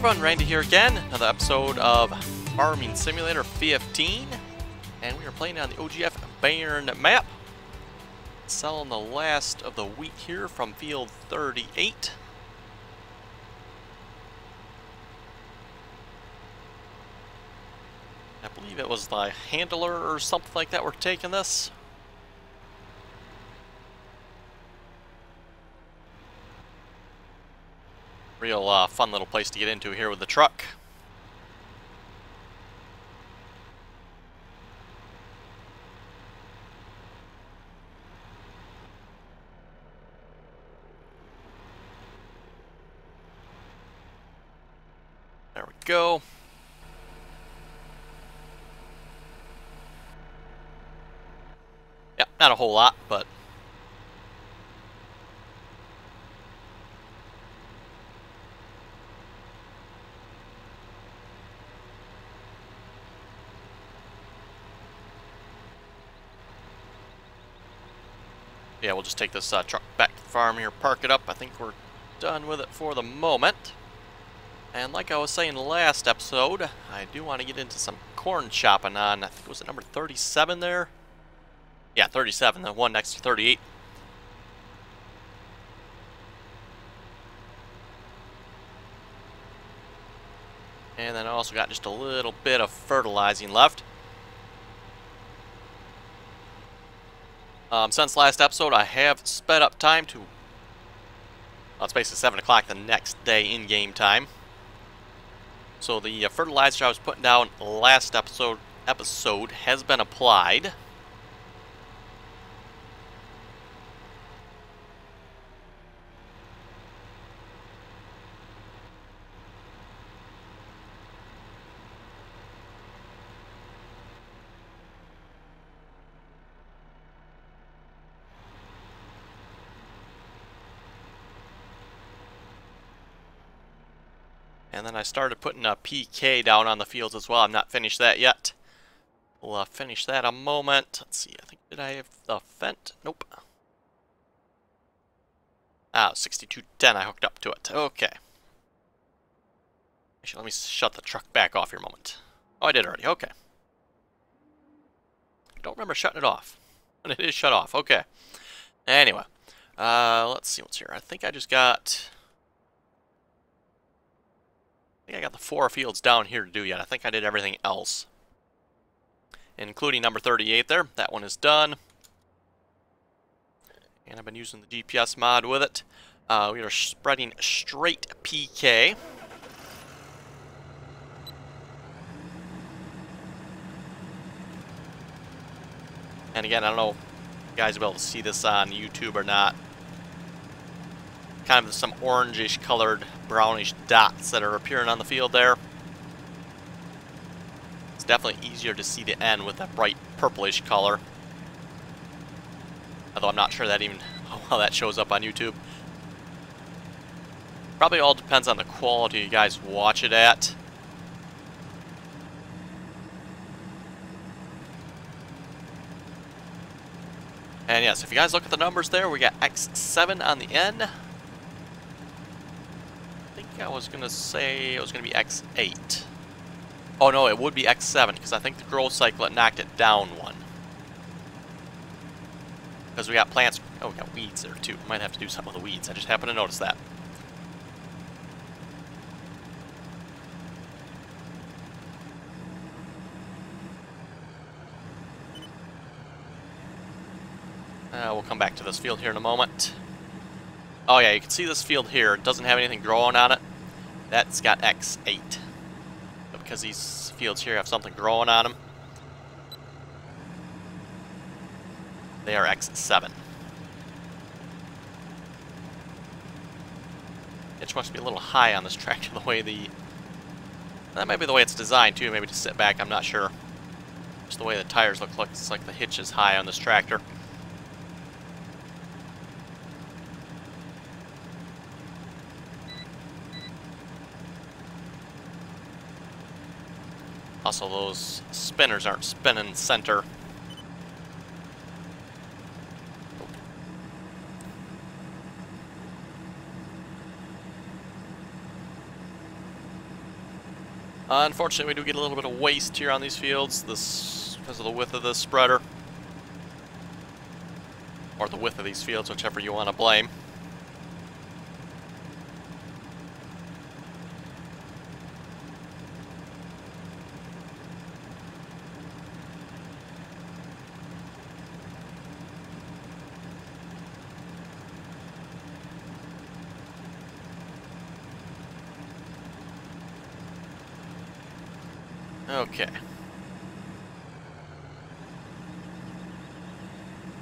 everyone, Randy here again, another episode of Farming Simulator 15, and we are playing on the OGF Bayern map. Selling the last of the wheat here from field 38. I believe it was the handler or something like that we're taking this. Real fun little place to get into here with the truck. There we go. Yep, not a whole lot, but yeah, we'll just take this truck back to the farm here, park it up. I think we're done with it for the moment. And like I was saying last episode, I do want to get into some corn chopping on, I think it was at number 37 there? Yeah, 37, the one next to 38. And then I also got just a little bit of fertilizing left. Since last episode, I have sped up time to, well, it's basically 7 o'clock the next day in-game time. So the fertilizer I was putting down last episode has been applied. And then I started putting a PK down on the fields as well. I'm not finished that yet. We'll finish that a moment. Let's see, I think, did I have the Fent? Nope. Ah, 6210 I hooked up to it. Okay. Actually, let me shut the truck back off here a moment. Oh, I did already. Okay. I don't remember shutting it off. But it is shut off. Okay. Anyway. Let's see what's here. I think I just got... I got the 4 fields down here to do yet. I think I did everything else, including number 38 there. That one is done. And I've been using the GPS mod with it. We are spreading straight PK. And again, I don't know if you guys will be able to see this on YouTube or not. Kind of some orangish colored, brownish dots that are appearing on the field there. It's definitely easier to see the end with that bright purplish color. Although I'm not sure that even how well that shows up on YouTube. Probably all depends on the quality you guys watch it at. And yes, if you guys look at the numbers there, we got X7 on the end. I was going to say it was going to be X8. Oh no, it would be X7, because I think the growth cycle it knocked it down one. Because we got plants, oh, we got weeds there too. Might have to do something with the weeds. I just happened to notice that. We'll come back to this field here in a moment. Oh yeah, you can see this field here. It doesn't have anything growing on it. That's got X8. But because these fields here have something growing on them, they are X7. It must be a little high on this tractor the way the... That might be the way it's designed too, maybe to sit back, I'm not sure. Just the way the tires look, looks like the hitch is high on this tractor. Also, those spinners aren't spinning center. Unfortunately, we do get a little bit of waste here on these fields, because of the width of the spreader. Or the width of these fields, whichever you want to blame. Okay.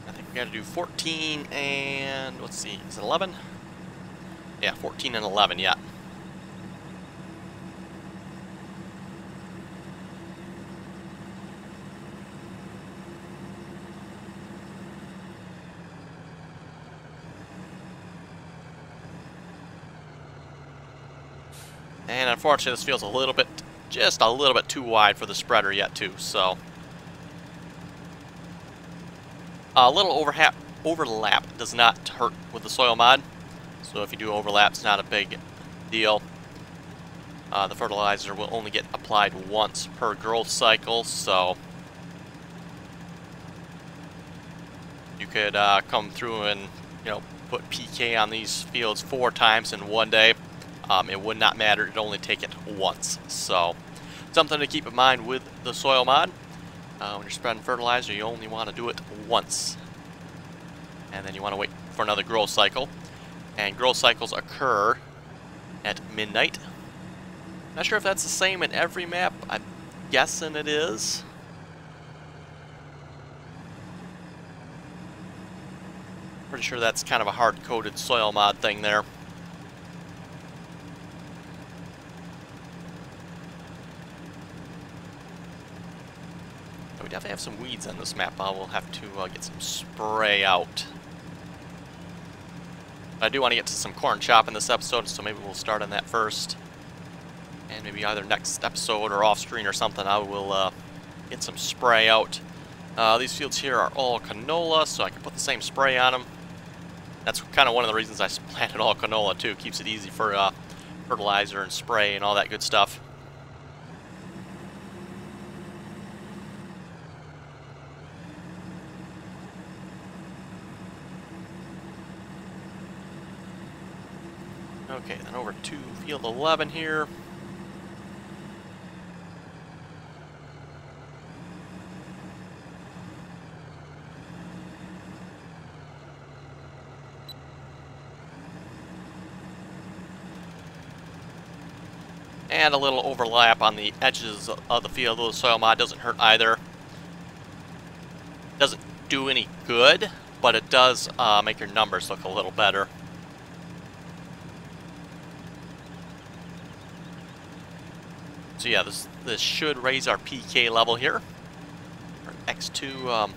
I think we gotta do 14 and, let's see, is it 11? Yeah, 14 and 11, yeah. And unfortunately, this feels a little bit, just a little bit too wide for the spreader yet, too, so. A little overlap does not hurt with the soil mod, so if you do overlap, it's not a big deal. The fertilizer will only get applied once per growth cycle, so you could come through and, you know, put PK on these fields 4 times in one day. It would not matter, it'd only take it once. So, something to keep in mind with the soil mod. When you're spreading fertilizer, you only want to do it once. And then you want to wait for another growth cycle. And growth cycles occur at midnight. Not sure if that's the same in every map. I'm guessing it is. Pretty sure that's kind of a hard-coded soil mod thing there. We definitely have some weeds on this map. We'll have to get some spray out. I do want to get to some corn chop in this episode, so maybe we'll start on that first. And maybe either next episode or off screen or something, I will get some spray out. These fields here are all canola, so I can put the same spray on them. That's kind of one of the reasons I planted all canola too. Keeps it easy for fertilizer and spray and all that good stuff. Okay, then over to field 11 here. And a little overlap on the edges of the field. The soil mod doesn't hurt either. Doesn't do any good, but it does make your numbers look a little better. So yeah, this should raise our PK level here. For X2,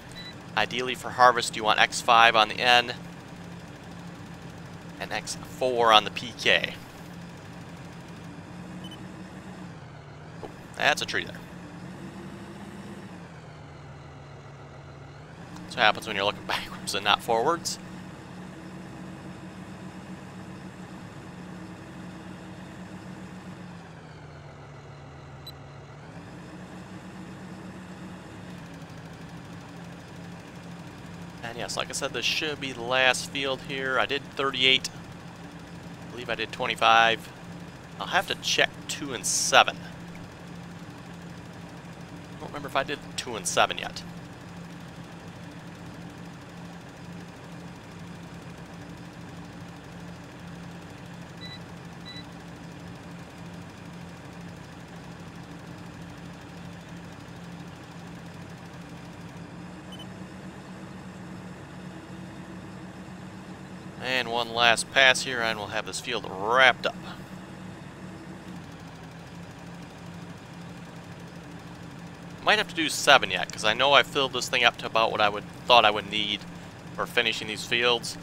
ideally for harvest, you want X5 on the N and X4 on the PK. Oh, that's a tree there. That's what happens when you're looking backwards and not forwards. And yes, like I said, this should be the last field here. I did 38. I believe I did 25. I'll have to check 2 and 7. I don't remember if I did 2 and 7 yet. And one last pass here, and we'll have this field wrapped up. Might have to do 7 yet, because I know I filled this thing up to about what I thought I would need for finishing these fields.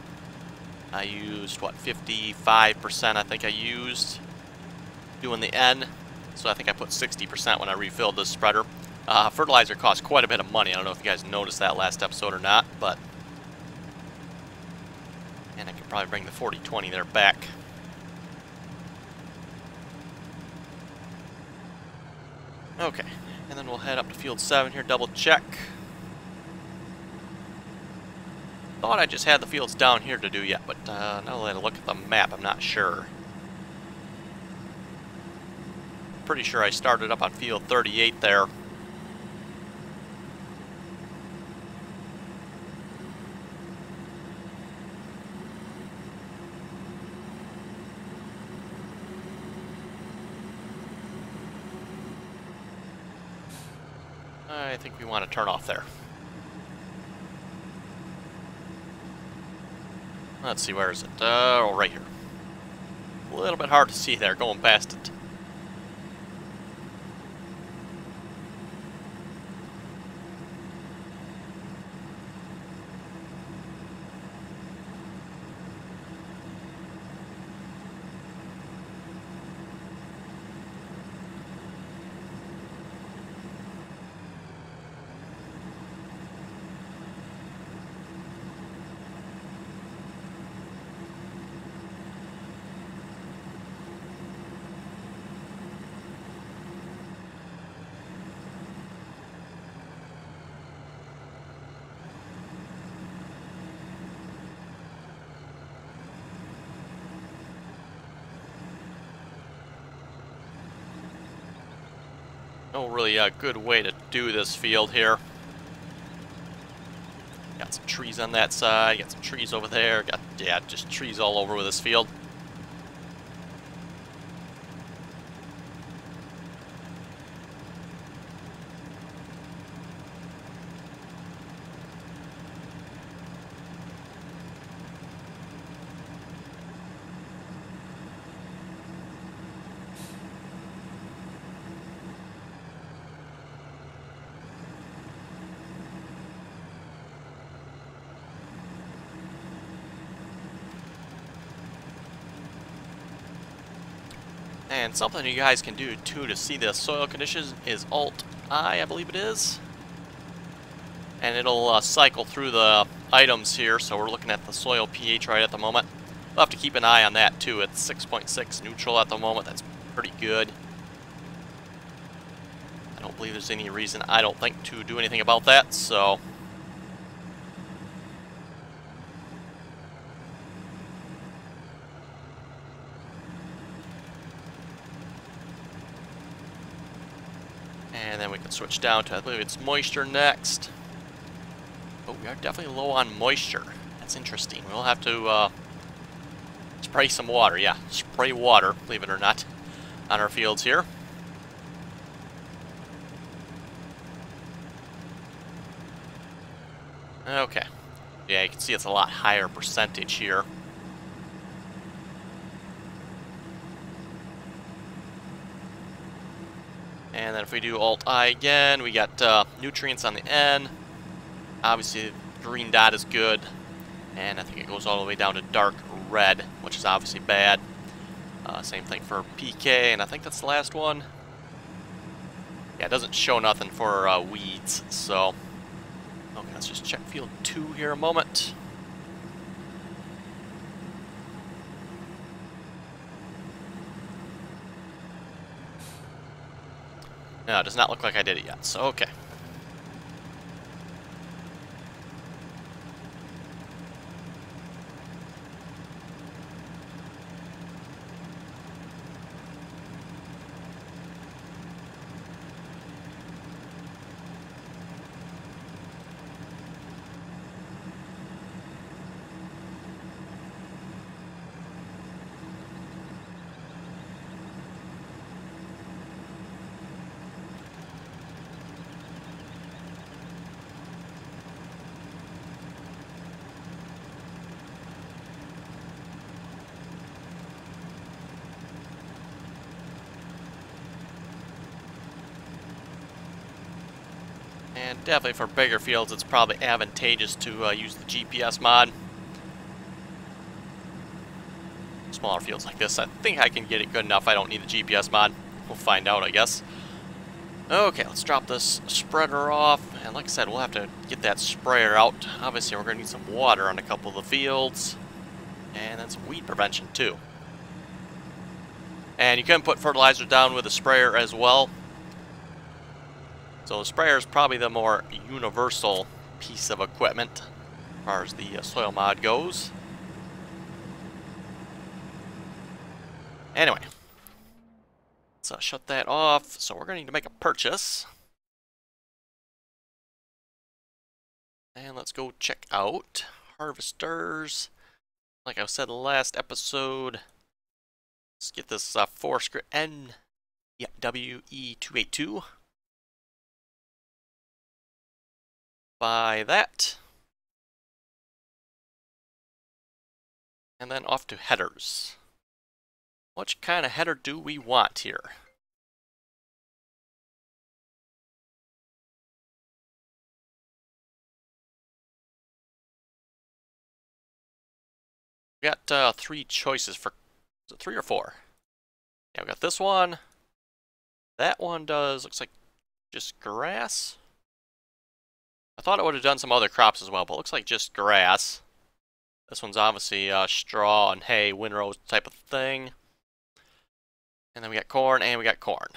I used, what, 55% I think I used doing the N. So I think I put 60% when I refilled this spreader. Fertilizer costs quite a bit of money. I don't know if you guys noticed that last episode or not, but... And I could probably bring the 40-20 there back. Okay, and then we'll head up to field 7 here, double check. Thought I just had the fields down here to do yet, but now that I look at the map, I'm not sure. Pretty sure I started up on field 38 there. I think we want to turn off there. Let's see, where is it? Oh, right here. A little bit hard to see there, going past it. No really good way to do this field here. Got some trees on that side, got some trees over there, got, yeah, just trees all over with this field. And something you guys can do too to see the soil conditions is Alt-I believe it is. And it'll cycle through the items here, so we're looking at the soil pH right at the moment. We'll have to keep an eye on that too. It's 6.6 neutral at the moment. That's pretty good. I don't believe there's any reason, I don't think, to do anything about that, so... And then we can switch down to, I believe it's moisture next. But we are definitely low on moisture. That's interesting. We'll have to spray some water. Yeah, spray water, believe it or not, on our fields here. Okay. Yeah, you can see it's a lot higher percentage here. And then if we do Alt-I again, we got nutrients on the N. Obviously, green dot is good. And I think it goes all the way down to dark red, which is obviously bad. Same thing for PK, and I think that's the last one. Yeah, it doesn't show nothing for weeds, so... Okay, let's just check field 2 here a moment. No, it does not look like I did it yet, so okay. And definitely for bigger fields, it's probably advantageous to use the GPS mod. Smaller fields like this, I think I can get it good enough. I don't need the GPS mod. We'll find out, I guess. Okay, let's drop this spreader off. And like I said, we'll have to get that sprayer out. Obviously, we're going to need some water on a couple of the fields. And then some weed prevention, too. And you can put fertilizer down with a sprayer as well. So the sprayer is probably the more universal piece of equipment as far as the soil mod goes. Anyway, let's shut that off. So we're going to need to make a purchase. And let's go check out harvesters. Like I said last episode, let's get this Forest N WE282. Buy that. And then off to headers. Which kind of header do we want here? We got 3 choices for, is it 3 or 4? Yeah, we got this one. That one does, looks like just grass. I thought it would have done some other crops as well, but it looks like just grass. This one's obviously straw and hay, windrow type of thing. And then we got corn, and we got corn.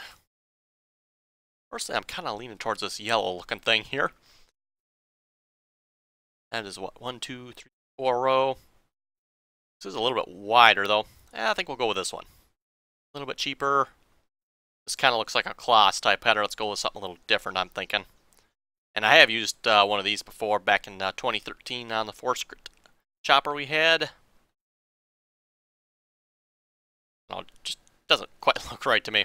Personally, I'm kind of leaning towards this yellow looking thing here. That is what, 1, 2, 3, 4 row. This is a little bit wider though. I think we'll go with this one. A little bit cheaper. This kind of looks like a Kloss type header. Let's go with something a little different, I'm thinking. And I have used one of these before back in 2013 on the Forest chopper we had. No, it just doesn't quite look right to me.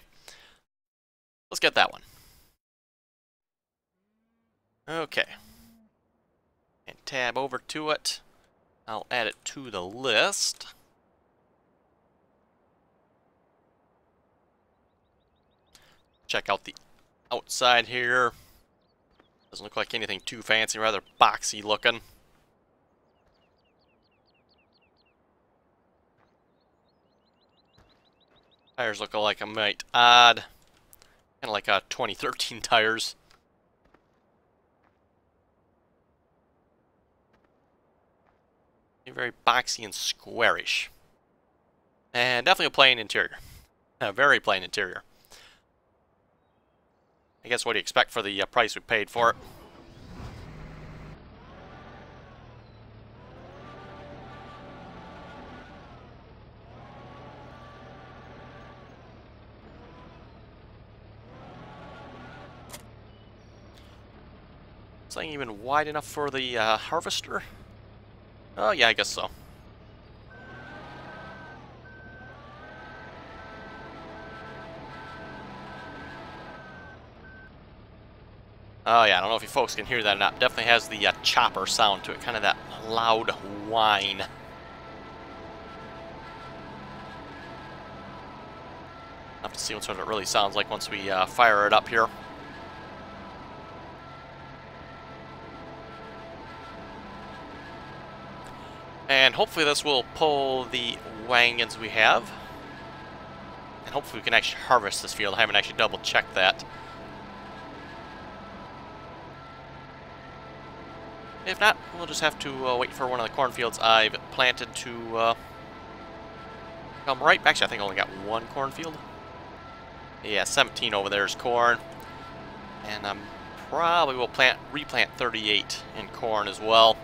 Let's get that one. Okay. And tab over to it. I'll add it to the list. Check out the outside here. Doesn't look like anything too fancy, rather boxy looking. Tires look like a mite odd. Kind of like 2013 tires. Very boxy and squarish. And definitely a plain interior. A very plain interior. I guess what do you expect for the price we paid for it? Is that even wide enough for the harvester? Oh yeah, I guess so. Oh yeah, I don't know if you folks can hear that or not. Definitely has the chopper sound to it, kind of that loud whine. I'll have to see what it really sounds like once we fire it up here. And hopefully this will pull the wagons we have. And hopefully we can actually harvest this field. I haven't actually double checked that. If not, we'll just have to wait for one of the cornfields I've planted to come right. Actually, I think I only got 1 cornfield. Yeah, 17 over there is corn. And probably will replant 38 in corn as well.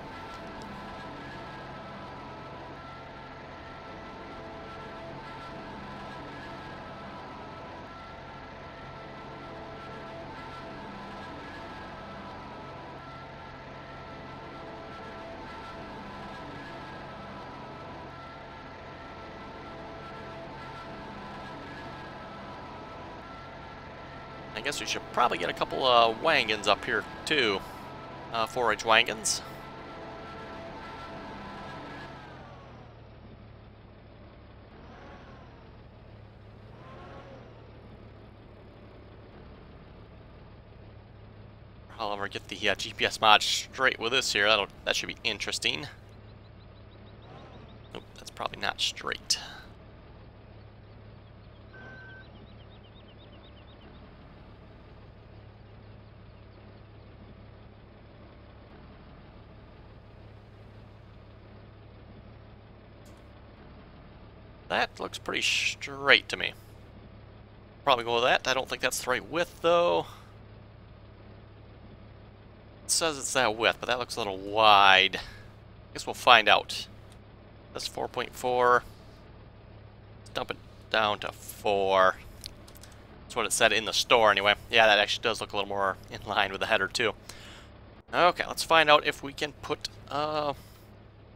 I guess we should probably get a couple wagons up here too. Forage wagons. However, get the GPS mod straight with this here. That should be interesting. Nope, that's probably not straight. That looks pretty straight to me. Probably go with that. I don't think that's the right width though. It says it's that width, but that looks a little wide. I guess we'll find out. That's 4.4. Let's dump it down to 4. That's what it said in the store anyway. Yeah, that actually does look a little more in line with the header too. Okay, let's find out if we can put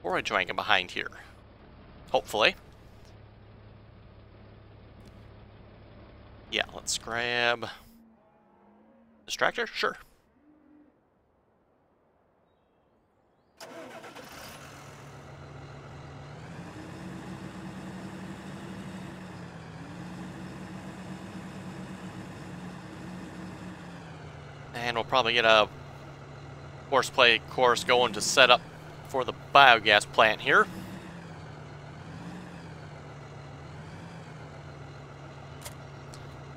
forage wagon behind here. Hopefully. Yeah, let's grab distractor? Sure. And we'll probably get a horseplay course going to set up for the biogas plant here.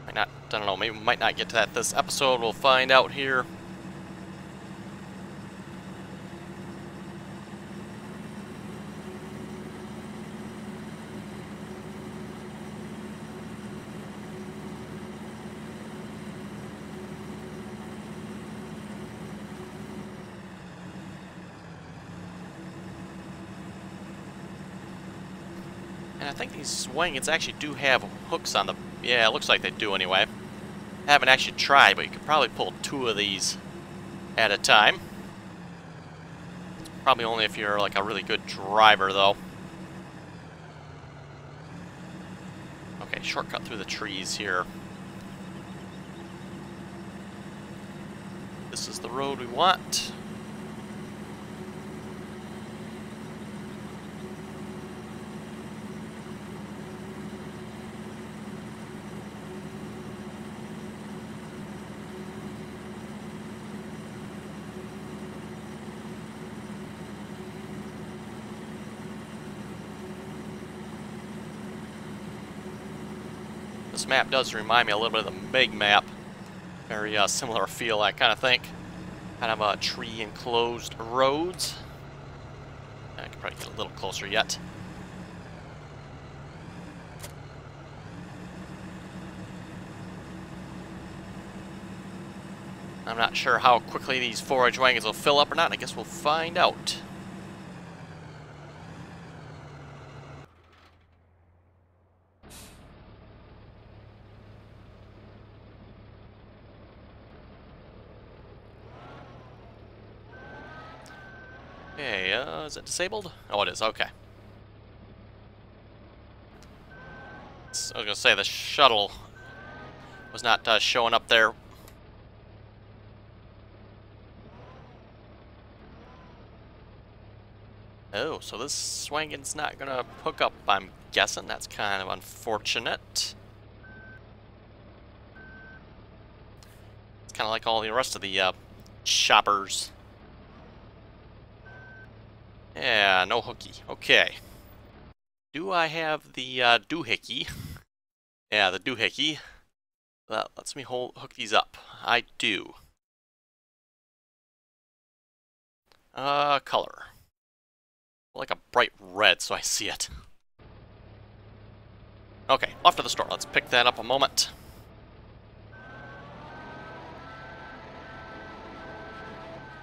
Might not, I don't know, maybe we might not get to that this episode. We'll find out here. And I think these wagons actually do have hooks on the... Yeah, it looks like they do anyway. I haven't actually tried, but you could probably pull 2 of these at a time. Probably only if you're like a really good driver, though. Okay, shortcut through the trees here. This is the road we want. This map does remind me a little bit of the big map. Very similar feel, I kind of think. Kind of tree enclosed roads. I could probably get a little closer yet. I'm not sure how quickly these forage wagons will fill up or not. I guess we'll find out. Okay, is it disabled? Oh, it is, okay. I was going to say the shuttle was not showing up there. Oh, so this wagon's not going to hook up, I'm guessing. That's kind of unfortunate. It's kind of like all the rest of the choppers. Yeah, no hooky. Okay. Do I have the doohickey? Yeah, the doohickey. That lets me hook these up. I do. Color. Like a bright red so I see it. Okay, off to the store. Let's pick that up a moment.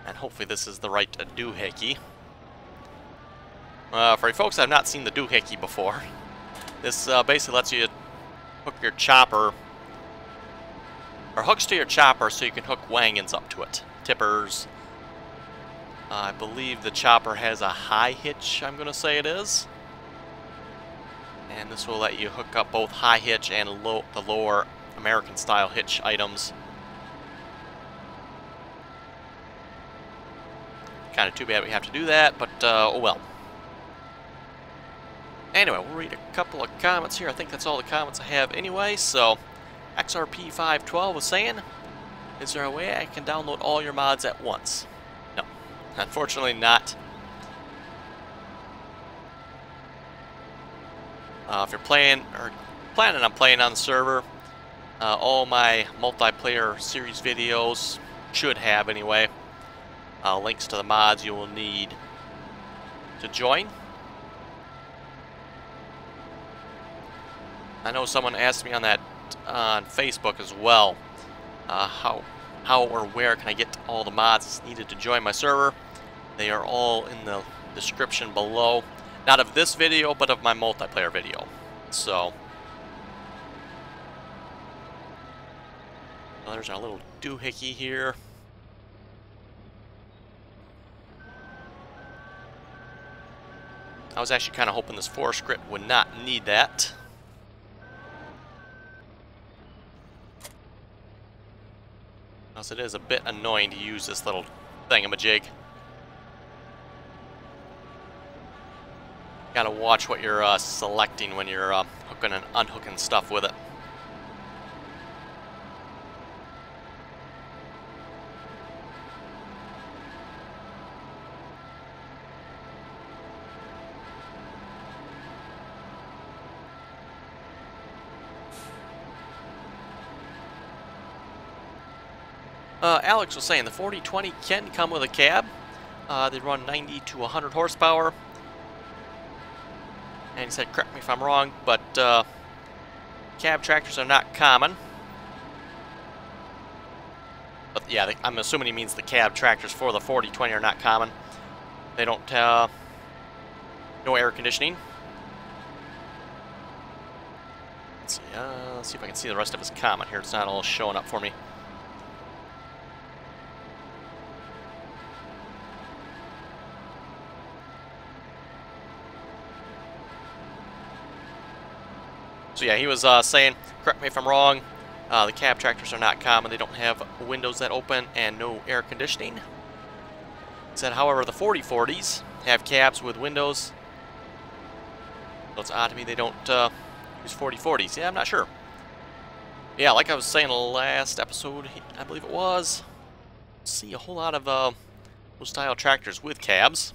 And hopefully this is the right doohickey. For you folks that have not seen the doohickey before, this basically lets you hook your chopper, or hooks to your chopper so you can hook wagons up to it. Tippers. I believe the chopper has a high hitch, I'm going to say it is. And this will let you hook up both high hitch and the lower American style hitch items. Kind of too bad we have to do that, but oh well. Anyway, we'll read a couple of comments here. I think that's all the comments I have anyway. So, XRP512 was saying, is there a way I can download all your mods at once? No, unfortunately not. If you're playing, or planning on playing on the server, all my multiplayer series videos should have anyway. Links to the mods you will need to join. I know someone asked me on that on Facebook as well, how how or where can I get all the mods needed to join my server, they are all in the description below. Not of this video, but of my multiplayer video. So, well, there's our little doohickey here. I was actually kind of hoping this forest script would not need that. Because it is a bit annoying to use this little thingamajig. Gotta watch what you're selecting when you're hooking and unhooking stuff with it. Alex was saying the 4020 can come with a cab. They run 90 to 100 horsepower. And he said, correct me if I'm wrong, but cab tractors are not common. But yeah, I'm assuming he means the cab tractors for the 4020 are not common. They don't no air conditioning. Let's see if I can see the rest of his comment here. It's not all showing up for me. So yeah, he was saying, correct me if I'm wrong, the cab tractors are not common. They don't have windows that open and no air conditioning. He said, however, the 4040s have cabs with windows. So it's odd to me they don't use 4040s. Yeah, I'm not sure. Yeah, like I was saying last episode, I believe it was, see a whole lot of those style tractors with cabs.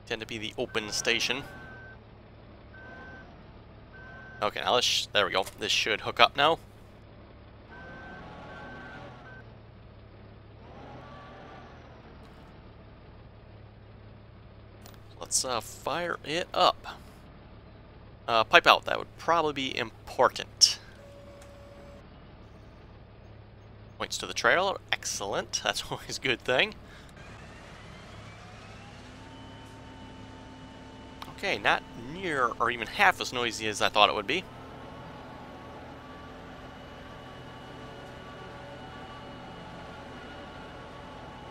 Tend to be the open station. Okay, now there we go. This should hook up now. Let's fire it up. Pipe out, that would probably be important. Points to the trailer, excellent. That's always a good thing. Okay, not near or even half as noisy as I thought it would be.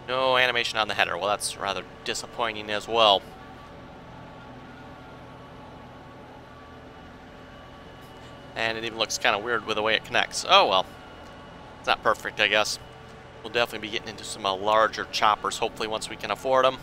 No animation on the header. Well, that's rather disappointing as well. And it even looks kind of weird with the way it connects. Oh well. It's not perfect, I guess. We'll definitely be getting into some larger choppers, hopefully, once we can afford them.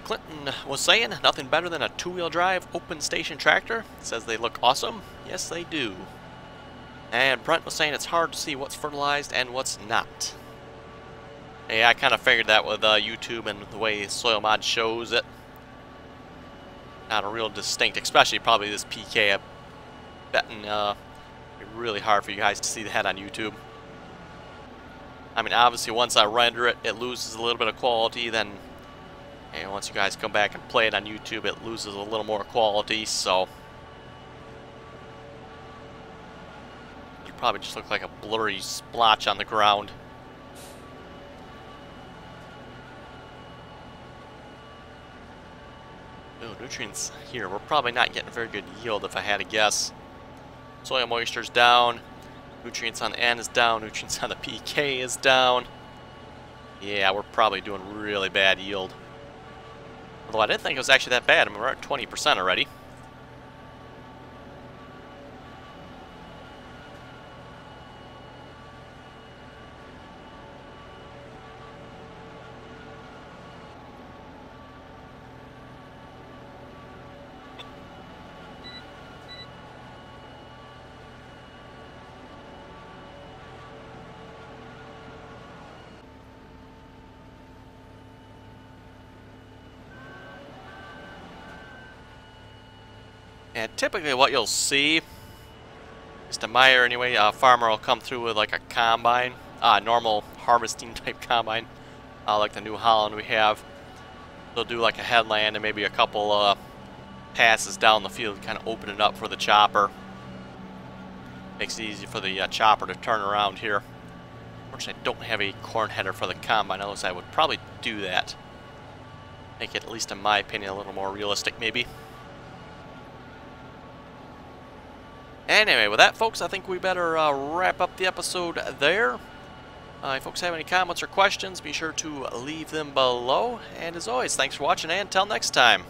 Clinton was saying, nothing better than a two-wheel drive open station tractor. Says they look awesome. Yes, they do. And Brent was saying it's hard to see what's fertilized and what's not. Yeah, I kind of figured that with YouTube and the way Soil Mod shows it. Not a real distinct, especially probably this PK. I'm betting it'd be really hard for you guys to see that on YouTube. I mean, obviously once I render it, it loses a little bit of quality. Then, and once you guys come back and play it on YouTube, it loses a little more quality. So it'll probably just look like a blurry splotch on the ground. Oh, nutrients here. We're probably not getting a very good yield if I had to guess. Soil moisture's down. Nutrients on the N is down. Nutrients on the PK is down. Yeah, we're probably doing really bad yield. Although I didn't think it was actually that bad. I mean, we're at 20% already. And typically what you'll see, just a Meyer anyway, a farmer will come through with like a combine, normal harvesting type combine, like the New Holland we have. They'll do like a headland and maybe a couple passes down the field, kind of open it up for the chopper. Makes it easy for the chopper to turn around here. Unfortunately, I don't have a corn header for the combine, else I would probably do that. Make it, at least in my opinion, a little more realistic maybe. Anyway, with that, folks, I think we better wrap up the episode there. If folks have any comments or questions, be sure to leave them below. And as always, thanks for watching, and until next time.